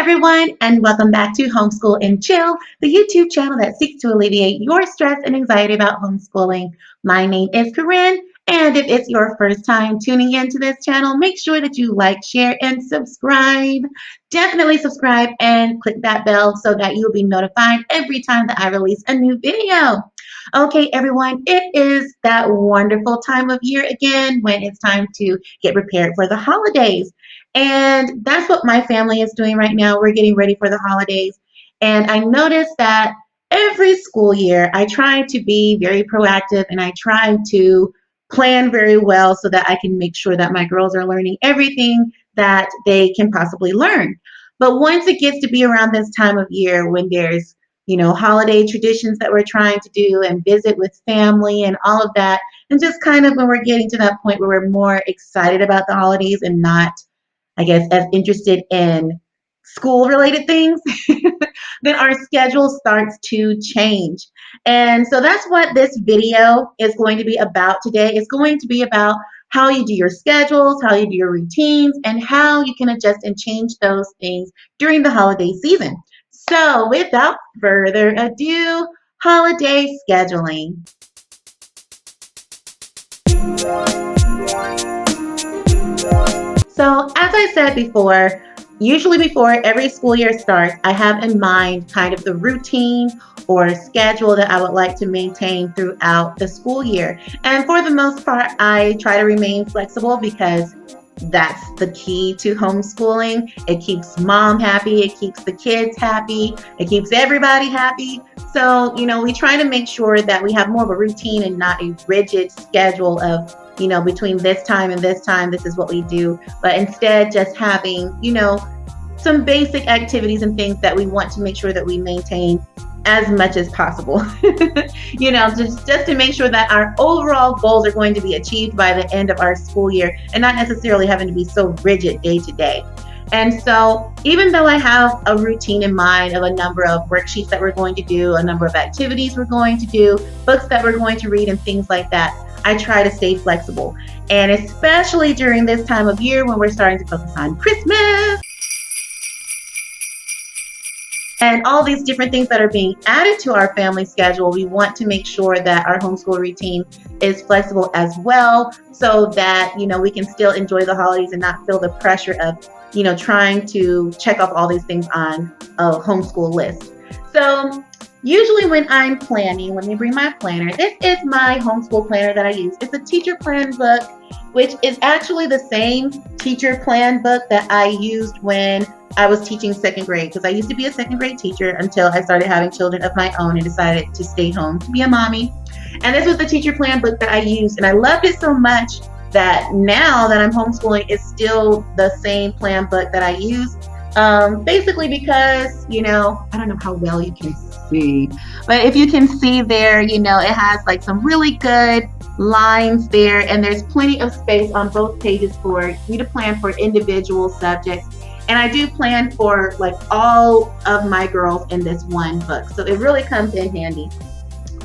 everyone, and welcome back to Homeschool and Chill, the YouTube channel that seeks to alleviate your stress and anxiety about homeschooling. My name is Corinne, and if it's your first time tuning into this channel, make sure that you like, share, and subscribe. Definitely subscribe and click that bell so that you'll be notified every time that I release a new video. Okay, everyone, it is that wonderful time of year again when it's time to get prepared for the holidays. And that's what my family is doing right now. We're getting ready for the holidays. And I noticed that every school year, I try to be very proactive and I try to plan very well so that I can make sure that my girls are learning everything that they can possibly learn. But once it gets to be around this time of year when there's holiday traditions that we're trying to do and visit with family and all of that, and just kind of when we're getting to that point where we're more excited about the holidays and not, I guess, as interested in school-related things, then our schedule starts to change. And so that's what this video is going to be about today. It's going to be about how you do your schedules, how you do your routines, and how you can adjust and change those things during the holiday season. So without further ado, holiday scheduling. So as I said before, usually before every school year starts, I have in mind kind of the routine or schedule that I would like to maintain throughout the school year. And for the most part, I try to remain flexible because that's the key to homeschooling. It keeps mom happy, it keeps the kids happy, it keeps everybody happy. So, we try to make sure that we have more of a routine and not a rigid schedule of, between this time and this time, this is what we do. But instead, just having, some basic activities and things that we want to make sure that we maintain as much as possible. Just to make sure that our overall goals are going to be achieved by the end of our school year and not necessarily having to be so rigid day to day. And so even though I have a routine in mind of a number of worksheets that we're going to do, a number of activities we're going to do, books that we're going to read and things like that, I try to stay flexible. And especially during this time of year when we're starting to focus on Christmas and all these different things that are being added to our family schedule, we want to make sure that our homeschool routine is flexible as well so that, we can still enjoy the holidays and not feel the pressure of, trying to check off all these things on a homeschool list. So usually when I'm planning, let me bring my planner. This is my homeschool planner that I use. It's a teacher plan book, which is actually the same teacher plan book that I used when I was teaching second grade, because I used to be a second grade teacher until I started having children of my own and decided to stay home to be a mommy. And this was the teacher plan book that I used, and I loved it so much that now that I'm homeschooling, it's still the same plan book that I use. Basically because, I don't know how well you can see, but if you can see there, it has like some really good lines there, and there's plenty of space on both pages for you to plan for individual subjects. And I do plan for like all of my girls in this one book, so it really comes in handy.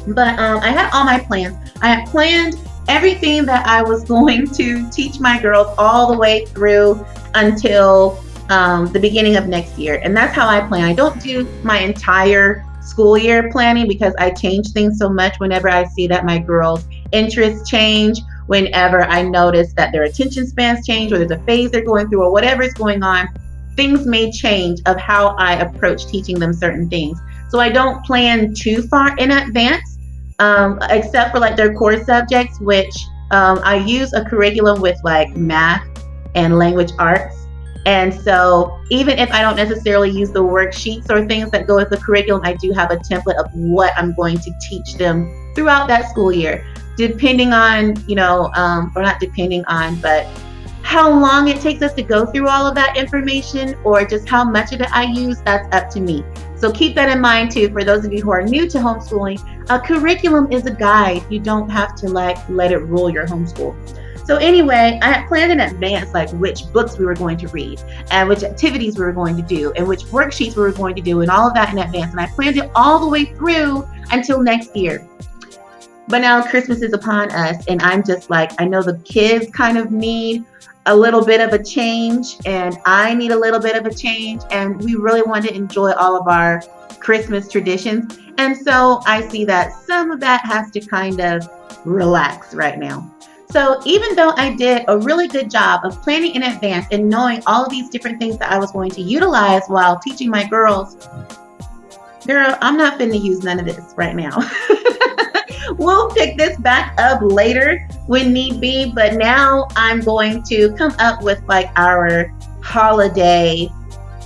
But I had all my plans. I had planned everything that I was going to teach my girls all the way through until the beginning of next year. And that's how I plan. I don't do my entire school year planning because I change things so much whenever I see that my girls' interests change, whenever I notice that their attention spans change, or there's a phase they're going through, or whatever is going on. Things may change of how I approach teaching them certain things. So I don't plan too far in advance, except for like their core subjects, which I use a curriculum with like math and language arts. And so even if I don't necessarily use the worksheets or things that go with the curriculum, I do have a template of what I'm going to teach them throughout that school year, depending on, or not depending on, but how long it takes us to go through all of that information, or just how much of it I use, that's up to me. So keep that in mind too, for those of you who are new to homeschooling. A curriculum is a guide. You don't have to let it rule your homeschool. So anyway, I had planned in advance like which books we were going to read and which activities we were going to do and which worksheets we were going to do and all of that in advance. And I planned it all the way through until next year. But now Christmas is upon us, and I'm just like, I know the kids kind of need a little bit of a change, and I need a little bit of a change, and we really want to enjoy all of our Christmas traditions. And so I see that some of that has to kind of relax right now. So even though I did a really good job of planning in advance and knowing all of these different things that I was going to utilize while teaching my girls, girl, I'm not finna use none of this right now. We'll pick this back up later when need be, but now I'm going to come up with like our holiday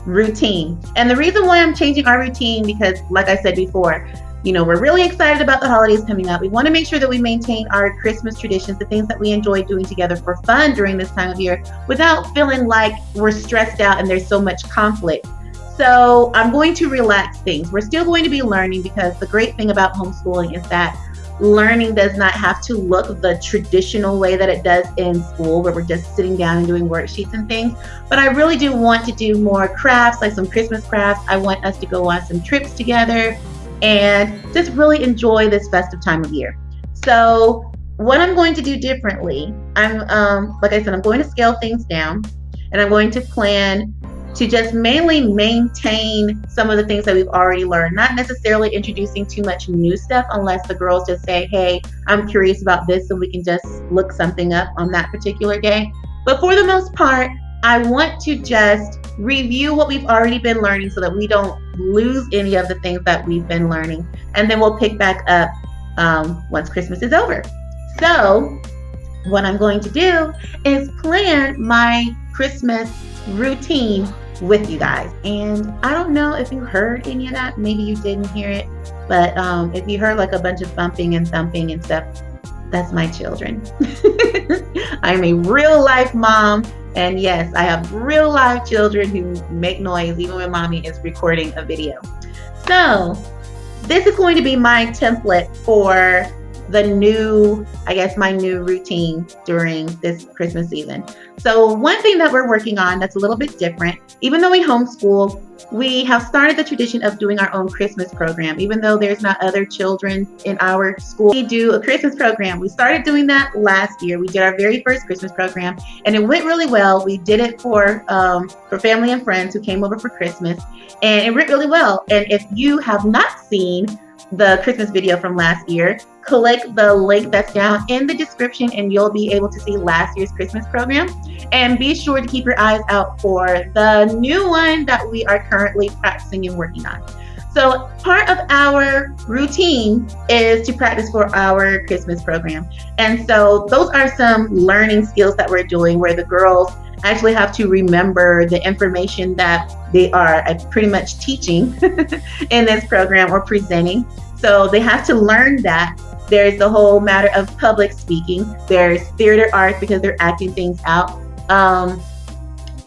routine. And the reason why I'm changing our routine, because like I said before, we're really excited about the holidays coming up. We want to make sure that we maintain our Christmas traditions, the things that we enjoy doing together for fun during this time of year, without feeling like we're stressed out and there's so much conflict. So I'm going to relax things. We're still going to be learning, because the great thing about homeschooling is that learning does not have to look the traditional way that it does in school, where we're just sitting down and doing worksheets and things. But I really do want to do more crafts, like some Christmas crafts. I want us to go on some trips together and just really enjoy this festive time of year. So what I'm going to do differently, like I said, I'm going to scale things down, and I'm going to plan to just mainly maintain some of the things that we've already learned, not necessarily introducing too much new stuff unless the girls just say, hey, I'm curious about this, and we can just look something up on that particular day. But for the most part, I want to just review what we've already been learning so that we don't lose any of the things that we've been learning. And then we'll pick back up once Christmas is over. So what I'm going to do is plan my Christmas routine with you guys. And I don't know if you heard any of that. Maybe you didn't hear it. But if you heard like a bunch of bumping and thumping and stuff, that's my children. I'm a real life mom. And yes, I have real life children who make noise even when mommy is recording a video. So this is going to be my template for the new, my new routine during this Christmas season. So one thing that we're working on that's a little bit different, even though we homeschool, we have started the tradition of doing our own Christmas program. Even though there's not other children in our school, we do a Christmas program. We started doing that last year. We did our very first Christmas program, and it went really well. We did it for family and friends who came over for Christmas, and it went really well. And if you have not seen the Christmas video from last year, click the link that's down in the description and you'll be able to see last year's Christmas program. And be sure to keep your eyes out for the new one that we are currently practicing and working on. So part of our routine is to practice for our Christmas program. And so those are some learning skills that we're doing, where the girls actually have to remember the information that they are pretty much teaching in this program or presenting. So they have to learn that. There's the whole matter of public speaking. There's theater arts because they're acting things out.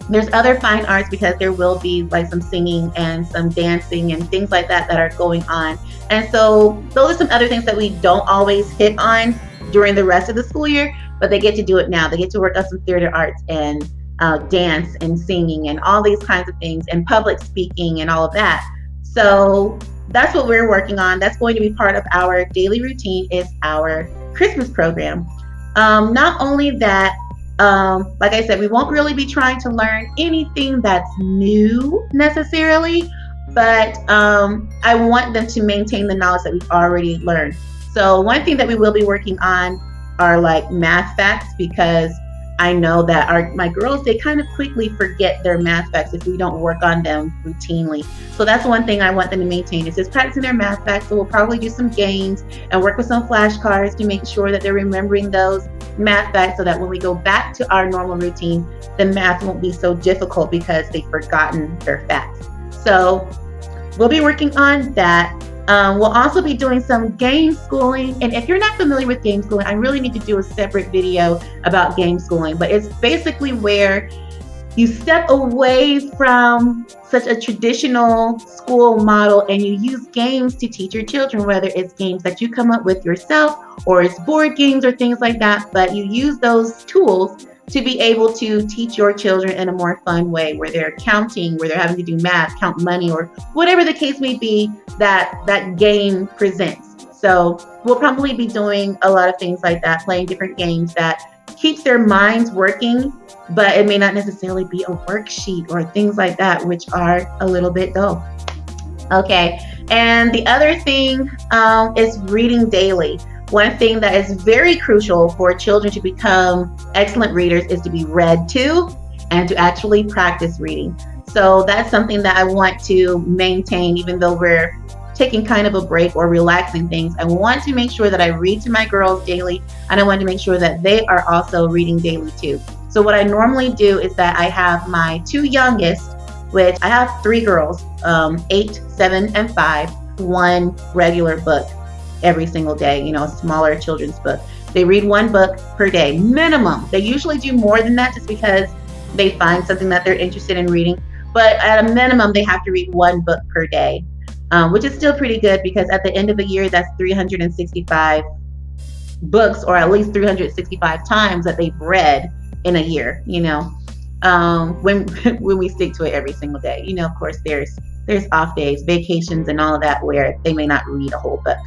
There's other fine arts because there will be like some singing and some dancing and things like that that are going on. And so those are some other things that we don't always hit on during the rest of the school year, but they get to do it now. They get to work on some theater arts and dance and singing and all these kinds of things, and public speaking and all of that. So that's what we're working on. That's going to be part of our daily routine, is our Christmas program. Not only that, like I said, we won't really be trying to learn anything that's new necessarily, but I want them to maintain the knowledge that we've already learned. So one thing that we will be working on are like math facts, because I know that my girls, they kind of quickly forget their math facts if we don't work on them routinely. So that's one thing I want them to maintain, is just practicing their math facts. So we'll probably do some games and work with some flashcards to make sure that they're remembering those math facts, so that when we go back to our normal routine, the math won't be so difficult because they've forgotten their facts. So we'll be working on that. We'll also be doing some game schooling. And if you're not familiar with game schooling, I really need to do a separate video about game schooling. But it's basically where you step away from such a traditional school model and you use games to teach your children, whether it's games that you come up with yourself or it's board games or things like that. But you use those tools to be able to teach your children in a more fun way, where they're counting, where they're having to do math, count money, or whatever the case may be that game presents. So we'll probably be doing a lot of things like that, playing different games that keeps their minds working, but it may not necessarily be a worksheet or things like that, which are a little bit dull. Okay, and the other thing is reading daily. One thing that is very crucial for children to become excellent readers is to be read to and to actually practice reading. So that's something that I want to maintain, even though we're taking kind of a break or relaxing things. I want to make sure that I read to my girls daily, and I want to make sure that they are also reading daily too. So what I normally do is that I have my two youngest, which I have three girls, 8, 7, and 5, one regular book every single day, a smaller children's book. They read one book per day, minimum. They usually do more than that just because they find something that they're interested in reading. But at a minimum, they have to read one book per day, which is still pretty good because at the end of the year, that's 365 books, or at least 365 times that they've read in a year, when we stick to it every single day. Of course, there's off days, vacations, and all of that where they may not read a whole book.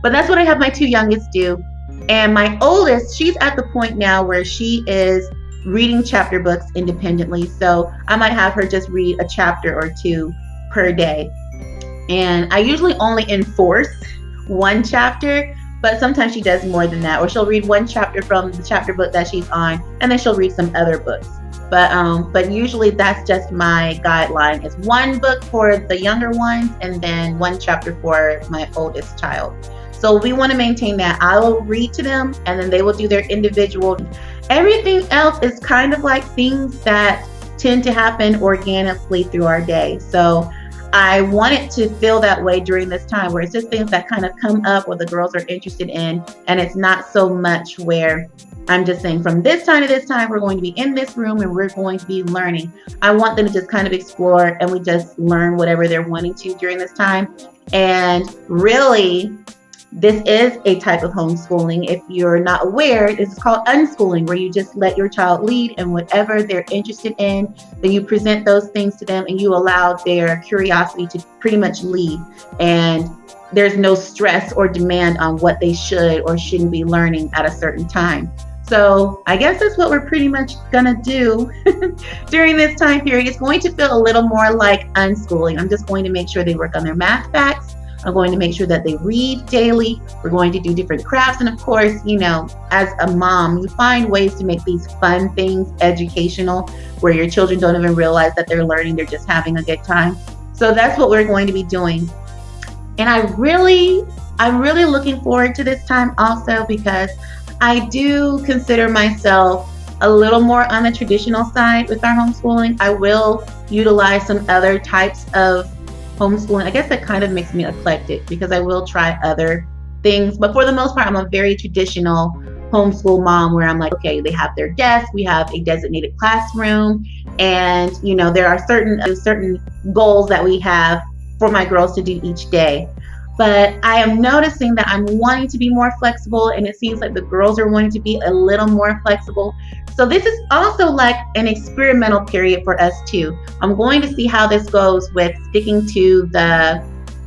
But that's what I have my two youngest do. And my oldest, she's at the point now where she is reading chapter books independently. So I might have her just read a chapter or two per day. And I usually only enforce one chapter, but sometimes she does more than that. Or she'll read one chapter from the chapter book that she's on, and then she'll read some other books. But usually that's just my guideline, is one book for the younger ones and then one chapter for my oldest child. So we want to maintain that. I will read to them and then they will do their individual. Everything else is kind of like things that tend to happen organically through our day. So I want it to feel that way during this time, where it's just things that kind of come up where the girls are interested in, and it's not so much where I'm just saying from this time to this time, we're going to be in this room and we're going to be learning. I want them to just kind of explore, and we just learn whatever they're wanting to during this time. And really, this is a type of homeschooling. If you're not aware, this is called unschooling, where you just let your child lead in whatever they're interested in. Then you present those things to them and you allow their curiosity to pretty much lead. And there's no stress or demand on what they should or shouldn't be learning at a certain time. So I guess that's what we're pretty much gonna do during this time period. It's going to feel a little more like unschooling. I'm just going to make sure they work on their math facts. I'm going to make sure that they read daily. We're going to do different crafts. And of course, as a mom, you find ways to make these fun things educational, where your children don't even realize that they're learning. They're just having a good time. So that's what we're going to be doing. And I'm really looking forward to this time also, because I do consider myself a little more on the traditional side with our homeschooling. I will utilize some other types of homeschooling. I guess that kind of makes me eclectic, because I will try other things. But for the most part, I'm a very traditional homeschool mom, where I'm like, okay, they have their desk, we have a designated classroom, and there are certain goals that we have for my girls to do each day. But I am noticing that I'm wanting to be more flexible, and it seems like the girls are wanting to be a little more flexible. So this is also like an experimental period for us too. I'm going to see how this goes with sticking to the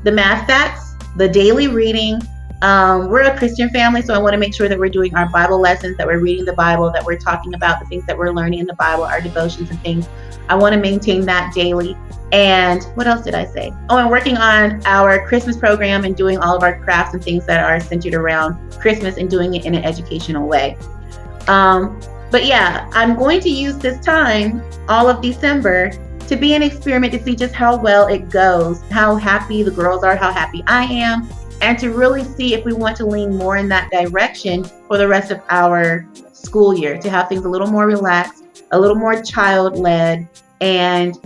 math facts, the daily reading. We're a Christian family, so I want to make sure that we're doing our Bible lessons, that we're reading the Bible, that we're talking about the things that we're learning in the Bible, our devotions and things. I want to maintain that daily. And what else did I say? Oh, and working on our Christmas program and doing all of our crafts and things that are centered around Christmas, and doing it in an educational way. But yeah, I'm going to use this time, all of December, to be an experiment, to see just how well it goes, how happy the girls are, how happy I am, and to really see if we want to lean more in that direction for the rest of our school year, to have things a little more relaxed, a little more child-led, and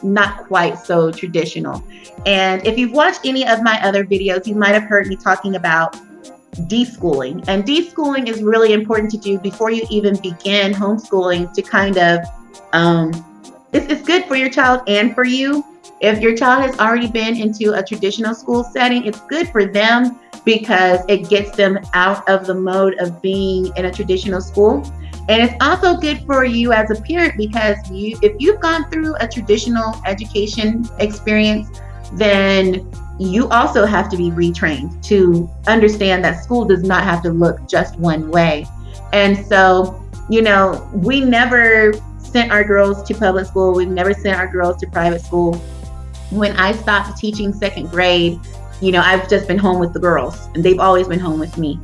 not quite so traditional. And if you've watched any of my other videos, you might have heard me talking about deschooling. And deschooling is really important to do before you even begin homeschooling, to kind of it's good for your child and for you. If your child has already been into a traditional school setting, it's good for them because it gets them out of the mode of being in a traditional school. And it's also good for you as a parent, because if you've gone through a traditional education experience, then you also have to be retrained to understand that school does not have to look just one way. And so we never sent our girls to public school. We've never sent our girls to private school. When I stopped teaching second grade, I've just been home with the girls, and they've always been home with me.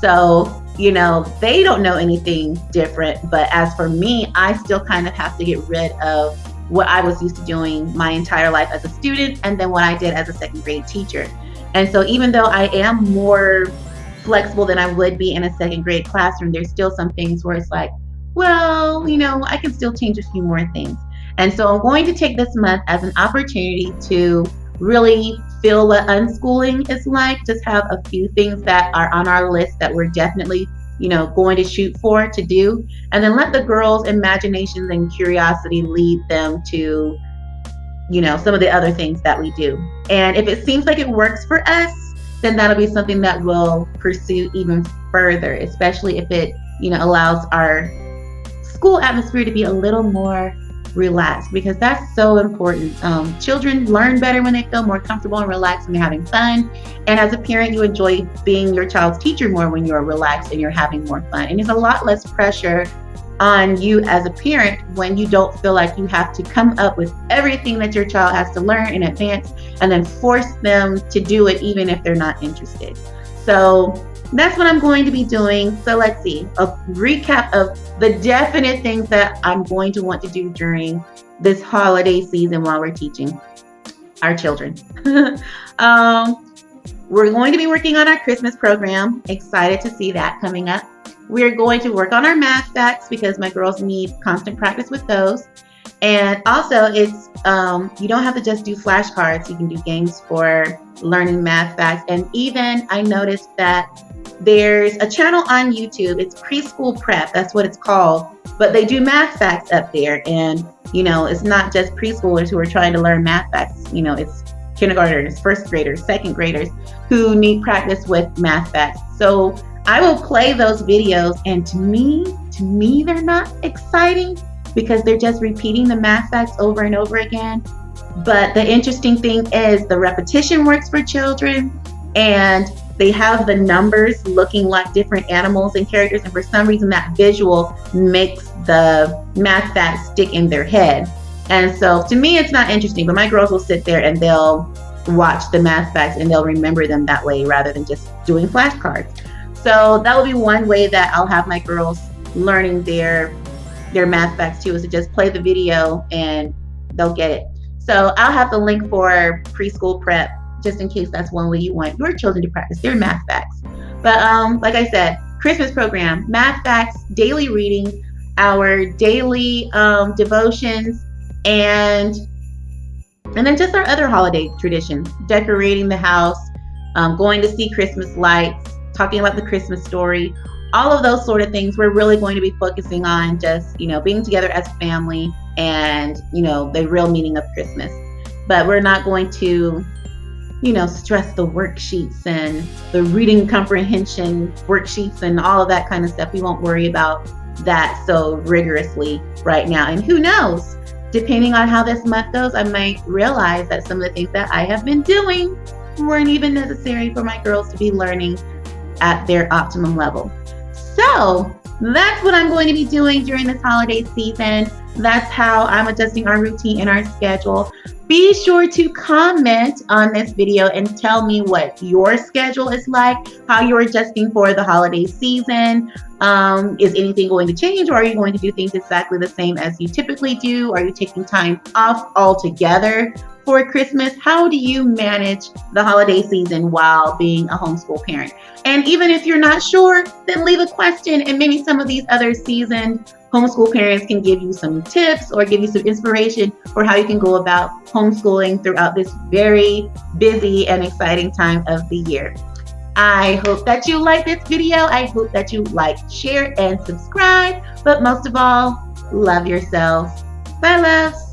So, they don't know anything different. But as for me, I still kind of have to get rid of what I was used to doing my entire life as a student, and then what I did as a second grade teacher. And so even though I am more flexible than I would be in a second grade classroom, there's still some things where it's like, well, I can still change a few more things. And so I'm going to take this month as an opportunity to really feel what unschooling is like, just have a few things that are on our list that we're definitely going to shoot for to do, and then let the girls' imaginations and curiosity lead them to some of the other things that we do. And if it seems like it works for us, then that'll be something that we'll pursue even further, especially if it allows our school atmosphere to be a little more relaxed, because that's so important. Children learn better when they feel more comfortable and relaxed when they're having fun. And as a parent, you enjoy being your child's teacher more when you're relaxed and you're having more fun. And there's a lot less pressure on you as a parent when you don't feel like you have to come up with everything that your child has to learn in advance and then force them to do it even if they're not interested. So that's what I'm going to be doing. So let's see, a recap of the definite things that I'm going to want to do during this holiday season while we're teaching our children. We're going to be working on our Christmas program. Excited to see that coming up. We're going to work on our math facts because my girls need constant practice with those. And also, it's you don't have to just do flashcards. You can do games for learning math facts. And even I noticed that there's a channel on YouTube. It's Preschool Prep. That's what it's called. But they do math facts up there. And, it's not just preschoolers who are trying to learn math facts. It's kindergartners, first graders, second graders who need practice with math facts. So I will play those videos, and to me, they're not exciting because they're just repeating the math facts over and over again. But the interesting thing is the repetition works for children, and they have the numbers looking like different animals and characters, and for some reason that visual makes the math facts stick in their head. And so to me, it's not interesting, but my girls will sit there and they'll watch the math facts and they'll remember them that way rather than just doing flashcards. So that will be one way that I'll have my girls learning their math facts too, is to just play the video and they'll get it. So I'll have the link for Preschool Prep just in case that's one way you want your children to practice their math facts. But like I said, Christmas program, math facts, daily reading, our daily devotions, and then just our other holiday traditions, decorating the house, going to see Christmas lights, talking about the Christmas story, all of those sort of things. We're really going to be focusing on just, being together as a family and, the real meaning of Christmas. But we're not going to, stress the worksheets and the reading comprehension worksheets and all of that kind of stuff. We won't worry about that so rigorously right now. And who knows, depending on how this month goes, I might realize that some of the things that I have been doing weren't even necessary for my girls to be learning at their optimum level. So that's what I'm going to be doing during this holiday season. That's how I'm adjusting our routine and our schedule. Be sure to comment on this video and tell me what your schedule is like, how you're adjusting for the holiday season. Is anything going to change, or are you going to do things exactly the same as you typically do? Are you taking time off altogether for Christmas? How do you manage the holiday season while being a homeschool parent? And even if you're not sure, then leave a question, and maybe some of these other seasoned homeschool parents can give you some tips or give you some inspiration for how you can go about homeschooling throughout this very busy and exciting time of the year. I hope that you like this video. I hope that you like, share, and subscribe. But most of all, love yourselves. Bye, loves.